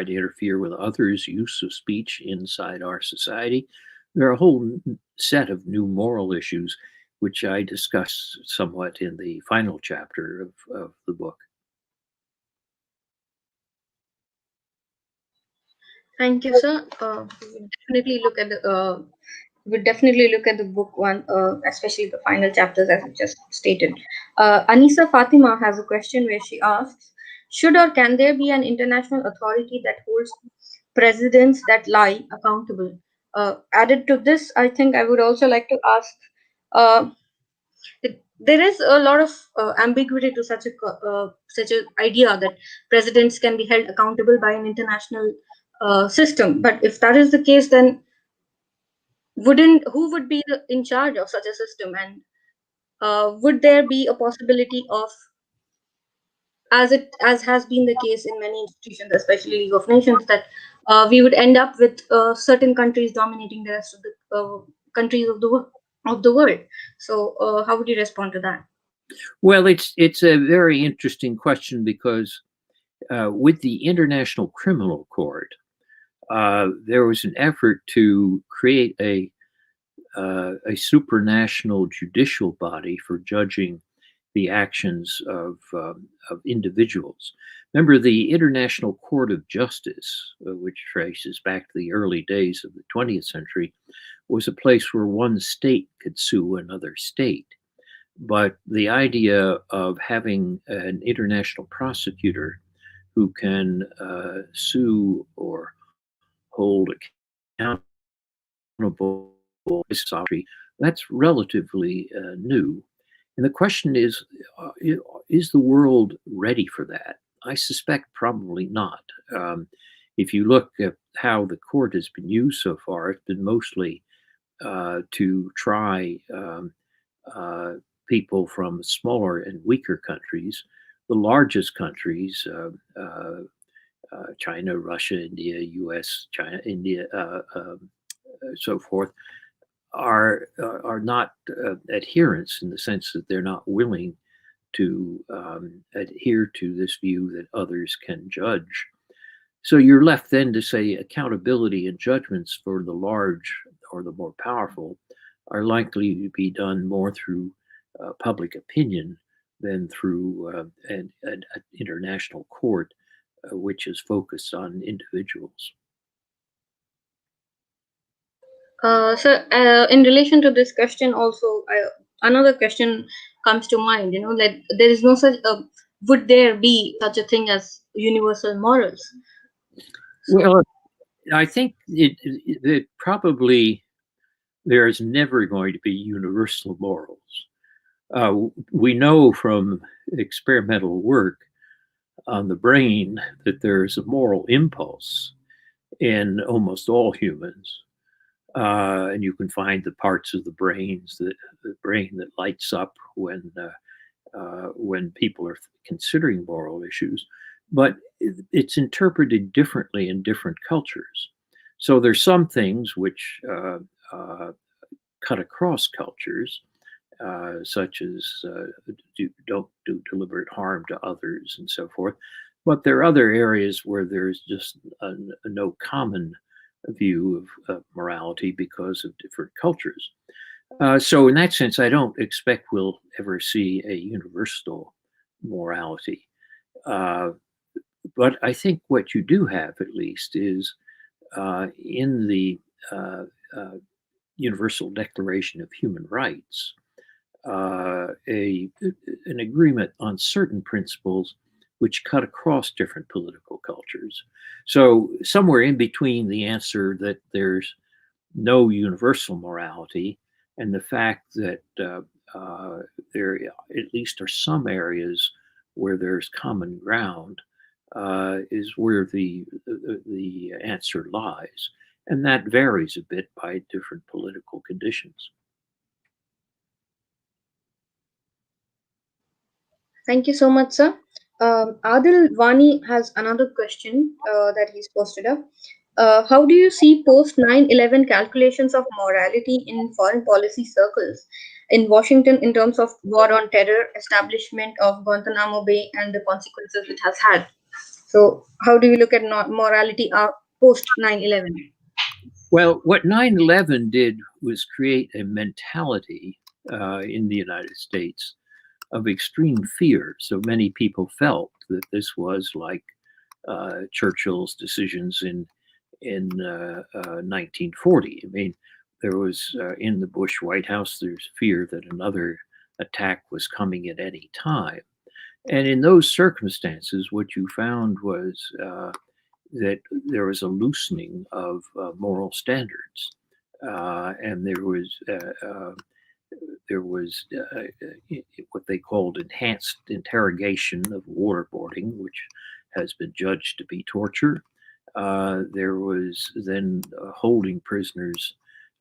interfere with others' use of speech inside our society? There are a whole set of new moral issues, which I discuss somewhat in the final chapter of the book. Thank you, sir. We definitely look at the book one, especially the final chapters, as you just stated. Anisa Fatima has a question where she asks, should or can there be an international authority that holds presidents that lie accountable? Added to this, I think I would also like to ask, uh, there is a lot of ambiguity to such an idea that presidents can be held accountable by an international system. But if that is the case, then wouldn't who would be in charge of such a system, and would there be a possibility of, as has been the case in many institutions, especially League of Nations, that we would end up with certain countries dominating the rest of the countries of the world. So, how would you respond to that? Well, it's a very interesting question because with the International Criminal Court, there was an effort to create a supranational judicial body for judging the actions of individuals. Remember, the International Court of Justice, which traces back to the early days of the 20th century, was a place where one state could sue another state. But the idea of having an international prosecutor who can sue or hold accountable sovereignty, that's relatively new. And the question is the world ready for that? I suspect probably not. If you look at how the court has been used so far, it's been mostly to try people from smaller and weaker countries. The largest countries, China, Russia, India, US, China, India, so forth, are not adherents in the sense that they're not willing to adhere to this view that others can judge. So you're left then to say accountability and judgments for the large or the more powerful are likely to be done more through public opinion than through an international court, which is focused on individuals. In relation to this question, also another question comes to mind. That there is no such. Would there be such a thing as universal morals? Well, I think it probably there's never going to be universal morals. We know from experimental work on the brain that there's a moral impulse in almost all humans. And you can find the parts of the brain that lights up when people are considering moral issues, but it's interpreted differently in different cultures. So there's some things which cut across cultures, such as don't do deliberate harm to others and so forth. But there are other areas where there's just no common view of morality because of different cultures. So in that sense, I don't expect we'll ever see a universal morality. But I think what you do have, at least, is in the Universal Declaration of Human Rights, an agreement on certain principles which cut across different political cultures. So somewhere in between the answer that there's no universal morality and the fact that there at least are some areas where there's common ground is where the answer lies. And that varies a bit by different political conditions. Thank you so much, sir. Adil Vani has another question that he's posted up. How do you see post 9/11 calculations of morality in foreign policy circles in Washington in terms of war on terror, establishment of Guantanamo Bay, and the consequences it has had? So, how do you look at morality post 9/11? Well, what 9/11 did was create a mentality in the United States of extreme fear. So many people felt that this was like Churchill's decisions in 1940. I mean, there was in the Bush White House, there's fear that another attack was coming at any time. And in those circumstances, what you found was that there was a loosening of moral standards, and there was what they called enhanced interrogation of waterboarding, which has been judged to be torture. There was then holding prisoners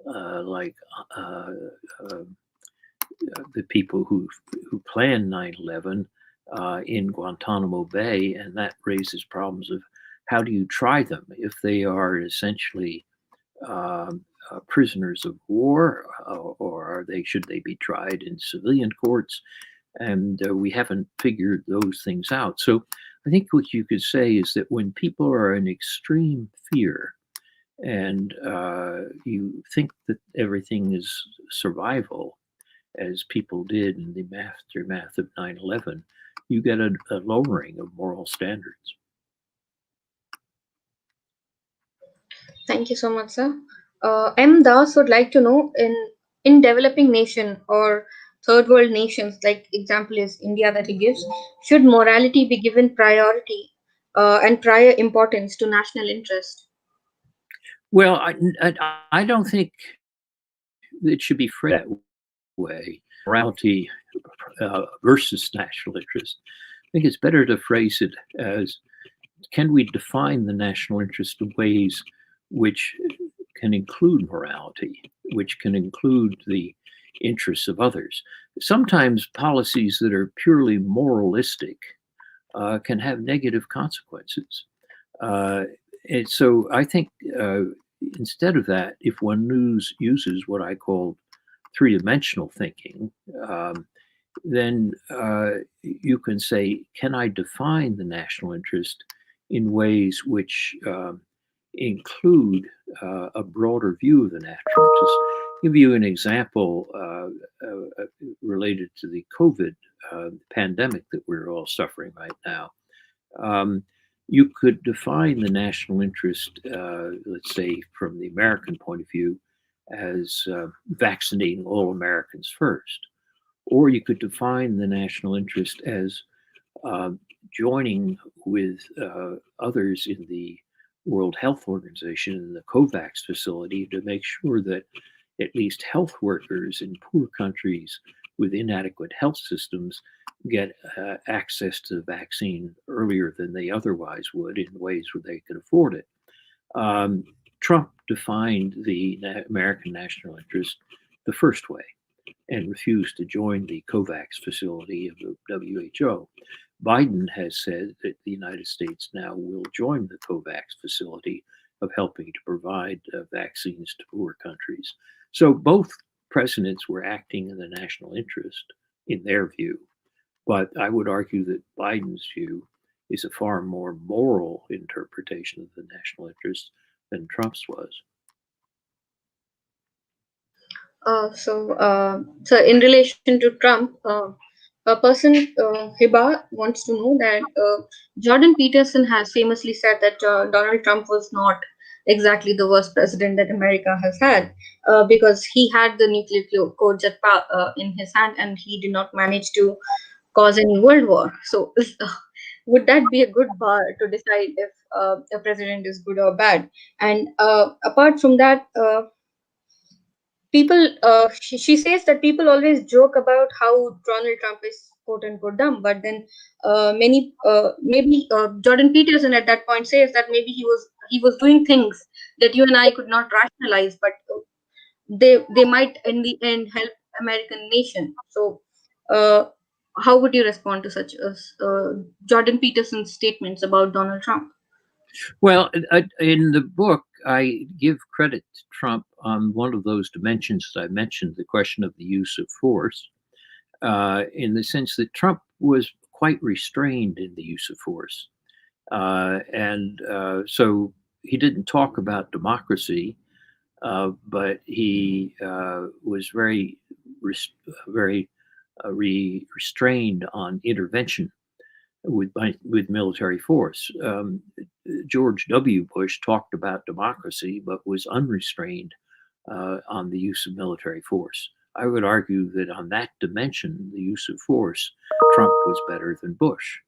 like the people who planned 9/11 in Guantanamo Bay, and that raises problems of how do you try them if they are essentially prisoners of war, or should they be tried in civilian courts? And we haven't figured those things out. So I think what you could say is that when people are in extreme fear and you think that everything is survival, as people did in the aftermath of 9/11, you get a lowering of moral standards. Thank you so much, sir. M. Das would like to know in developing nation or third world nations, like example is India that he gives, should morality be given priority and prior importance to national interest? Well, I don't think it should be phrased that way. Morality versus national interest. I think it's better to phrase it as, can we define the national interest in ways which can include morality, which can include the interests of others? Sometimes policies that are purely moralistic can have negative consequences. And so I think instead of that, if one uses what I call three-dimensional thinking, then you can say, can I define the national interest in ways which include a broader view of the national interest? Give you an example related to the COVID pandemic that we're all suffering right now. You could define the national interest, let's say, from the American point of view, as vaccinating all Americans first. Or you could define the national interest as joining with others in the World Health Organization and the COVAX facility to make sure that at least health workers in poor countries with inadequate health systems get access to the vaccine earlier than they otherwise would in ways where they could afford it. Trump defined the American national interest the first way and refused to join the COVAX facility of the WHO. Biden has said that the United States now will join the COVAX facility of helping to provide vaccines to poor countries. So both presidents were acting in the national interest in their view. But I would argue that Biden's view is a far more moral interpretation of the national interest than Trump's was. So in relation to Trump, a person, Hiba, wants to know that Jordan Peterson has famously said that Donald Trump was not exactly the worst president that America has had because he had the nuclear codes in his hand and he did not manage to cause any world war. So, would that be a good bar to decide if a president is good or bad? And apart from that, she says that people always joke about how Donald Trump is quote unquote dumb, but then maybe Jordan Peterson at that point says that maybe he was doing things that you and I could not rationalize, but they might in the end help American nation. So how would you respond to such Jordan Peterson's statements about Donald Trump? Well, in the book, I give credit to Trump on one of those dimensions that I mentioned, the question of the use of force, in the sense that Trump was quite restrained in the use of force. So he didn't talk about democracy, but he was very restrained on intervention with military force. George W. Bush talked about democracy, but was unrestrained on the use of military force. I would argue that on that dimension, the use of force, Trump was better than Bush.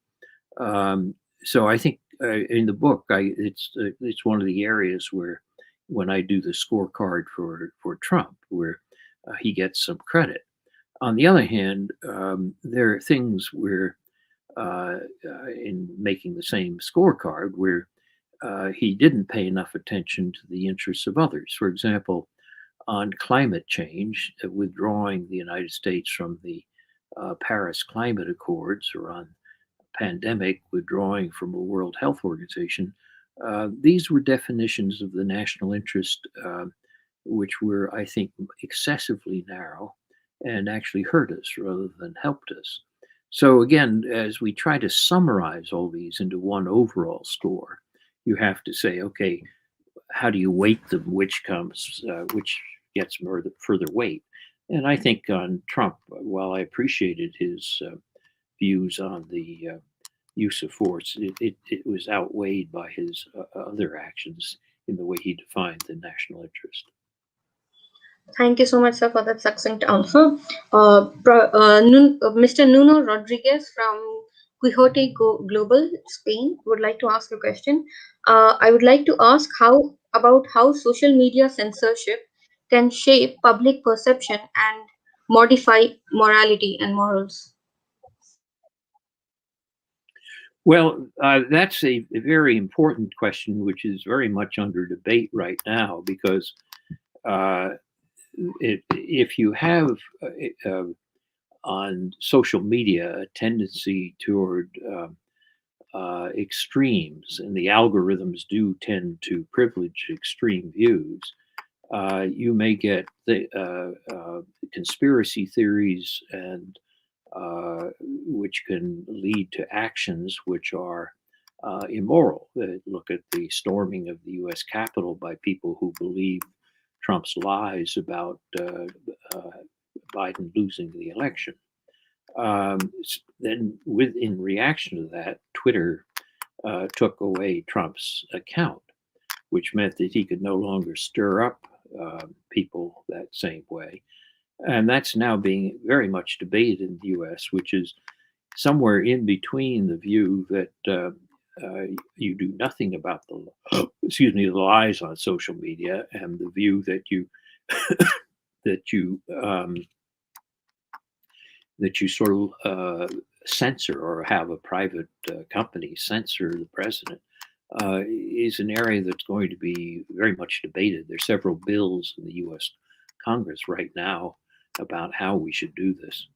So I think in the book, it's one of the areas where, when I do the scorecard for Trump, where he gets some credit. On the other hand, there are things where in making the same scorecard where he didn't pay enough attention to the interests of others. For example, on climate change, withdrawing the United States from the Paris Climate Accords, or on pandemic, withdrawing from a World Health Organization, These were definitions of the national interest, which were, I think, excessively narrow and actually hurt us rather than helped us. So again, as we try to summarize all these into one overall score, you have to say, okay, how do you weight them? Which gets further weight? And I think on Trump, while I appreciated his views on the use of force, it was outweighed by his other actions in the way he defined the national interest. Thank you so much, sir, for that succinct answer. Mr. Nuno Rodriguez from Quixote Global, Spain, would like to ask a question. I would like to ask how social media censorship can shape public perception and modify morality and morals. Well, that's a very important question, which is very much under debate right now, because if you have on social media a tendency toward extremes, and the algorithms do tend to privilege extreme views, you may get the conspiracy theories and which can lead to actions which are immoral. Look at the storming of the U.S. Capitol by people who believe Trump's lies about Biden losing the election. Then, in reaction to that, Twitter took away Trump's account, which meant that he could no longer stir up people that same way. And that's now being very much debated in the U.S., which is somewhere in between the view that you do nothing about the lies on social media, and the view that you that you sort of censor or have a private company censor the president, is an area that's going to be very much debated. There's several bills in the U.S. Congress right now about how we should do this.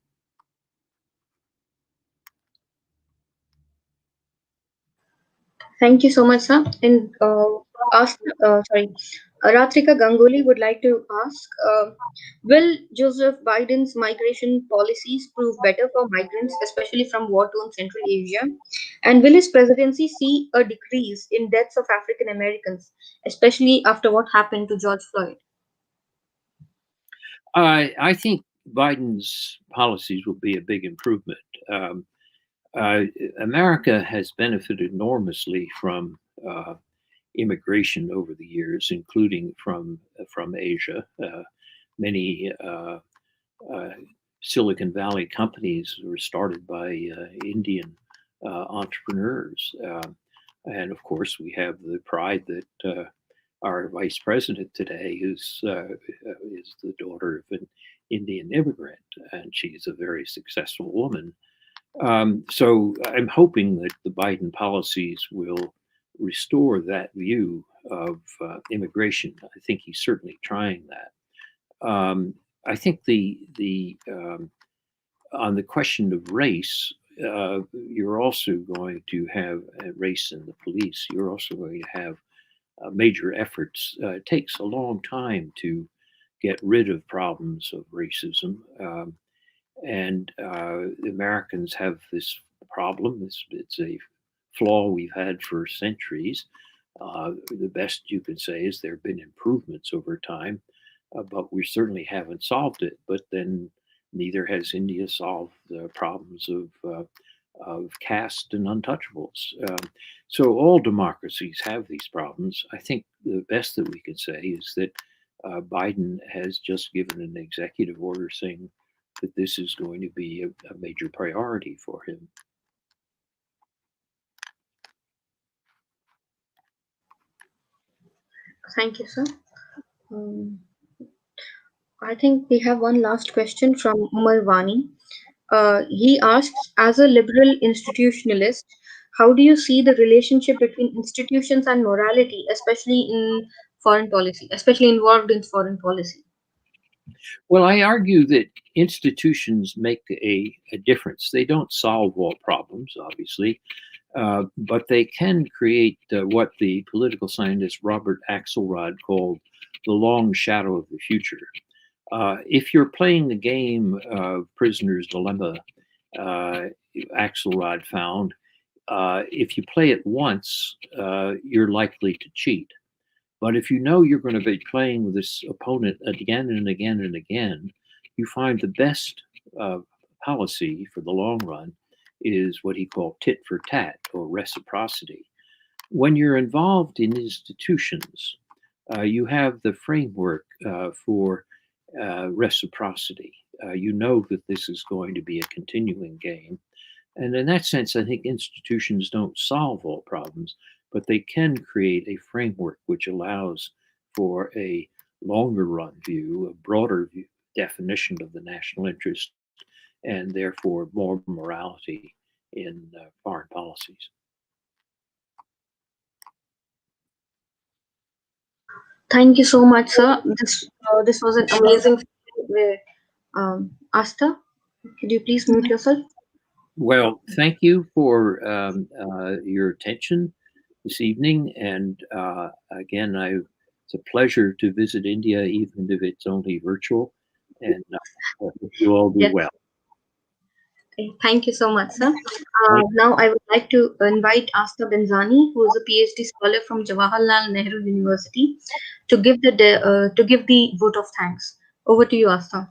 Thank you so much, sir. And Ratrika Ganguly would like to ask, will Joseph Biden's migration policies prove better for migrants, especially from war-torn Central Asia? And will his presidency see a decrease in deaths of African Americans, especially after what happened to George Floyd? I think Biden's policies will be a big improvement. America has benefited enormously from immigration over the years, including from Asia. Many Silicon Valley companies were started by Indian entrepreneurs, and of course, we have the pride that our vice president today is the daughter of an Indian immigrant, and she's a very successful woman. So I'm hoping that the Biden policies will restore that view of immigration. I think he's certainly trying that. I think the on the question of race, you're also going to have race in the police. You're also going to have major efforts. It takes a long time to get rid of problems of racism. And Americans have this problem. It's a flaw we've had for centuries. The best you can say is there have been improvements over time, but we certainly haven't solved it. But then neither has India solved the problems of caste and untouchables. So all democracies have these problems. I think the best that we can say is that Biden has just given an executive order saying that this is going to be a major priority for him. Thank you, sir. I think we have one last question from Umar Vani. He asks, as a liberal institutionalist, how do you see the relationship between institutions and morality, especially in foreign policy, especially involved in foreign policy? Well, I argue that institutions make a difference. They don't solve all problems, obviously. But they can create what the political scientist Robert Axelrod called the long shadow of the future. If you're playing the game of Prisoner's Dilemma, Axelrod found, if you play it once, you're likely to cheat. But if you know you're going to be playing with this opponent again and again and again, you find the best policy for the long run is what he called tit for tat or reciprocity. When you're involved in institutions, you have the framework for reciprocity. You know that this is going to be a continuing game. And in that sense, I think institutions don't solve all problems, but they can create a framework which allows for a longer run view, a broader view, definition of the national interest, and therefore more morality in foreign policies. Thank you so much, sir. This was an amazing session with Asta. Could you please mute yourself? Well, thank you for your attention this evening. And again, it's a pleasure to visit India, even if it's only virtual. And you all do Yes. well. Thank you so much, sir. Now I would like to invite Asta Benzani, who is a PhD scholar from Jawaharlal Nehru University, to give the vote of thanks. Over to you, Asta.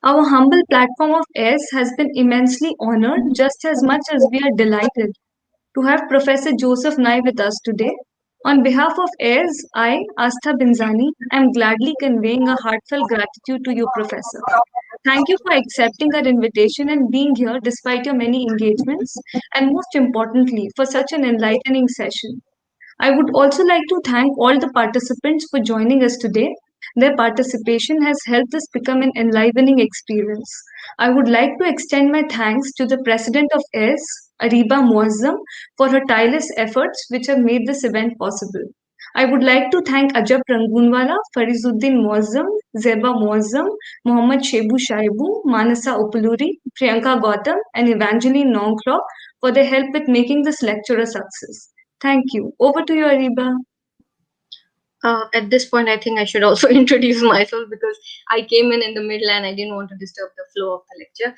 Our humble platform of AIRS has been immensely honored, just as much as we are delighted to have Professor Joseph Nye with us today. On behalf of AIRS, I, Astha Binzani, am gladly conveying a heartfelt gratitude to you, Professor. Thank you for accepting our invitation and being here despite your many engagements, and most importantly, for such an enlightening session. I would also like to thank all the participants for joining us today. Their participation has helped us become an enlivening experience. I would like to extend my thanks to the President of AIRS, Ariba Muazzam, for her tireless efforts which have made this event possible. I would like to thank Ajab Rangunwala, Farizuddin Muazzam, Zeba Muazzam, Mohammad Shebu Shaibu, Manasa Upuluri, Priyanka Gautam, and Evangeline Nongkro for their help with making this lecture a success. Thank you. Over to you, Ariba. At this point, I think I should also introduce myself because I came in the middle and I didn't want to disturb the flow of the lecture.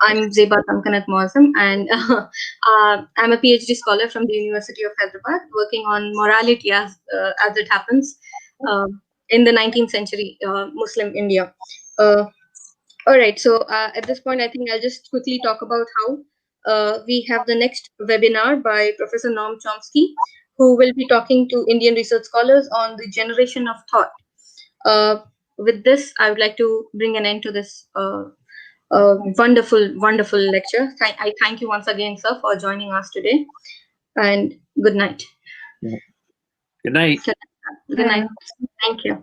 I'm Zeba Tamkanat Muazzam, and I'm a PhD scholar from the University of Hyderabad, working on morality as it happens in the 19th century Muslim India. All right, so at this point, I think I'll just quickly talk about how we have the next webinar by Professor Noam Chomsky, who will be talking to Indian research scholars on the generation of thought. With this, I would like to bring an end to this wonderful, wonderful lecture. I thank you once again, sir, for joining us today, and good night. Good night. Good night. Thank you.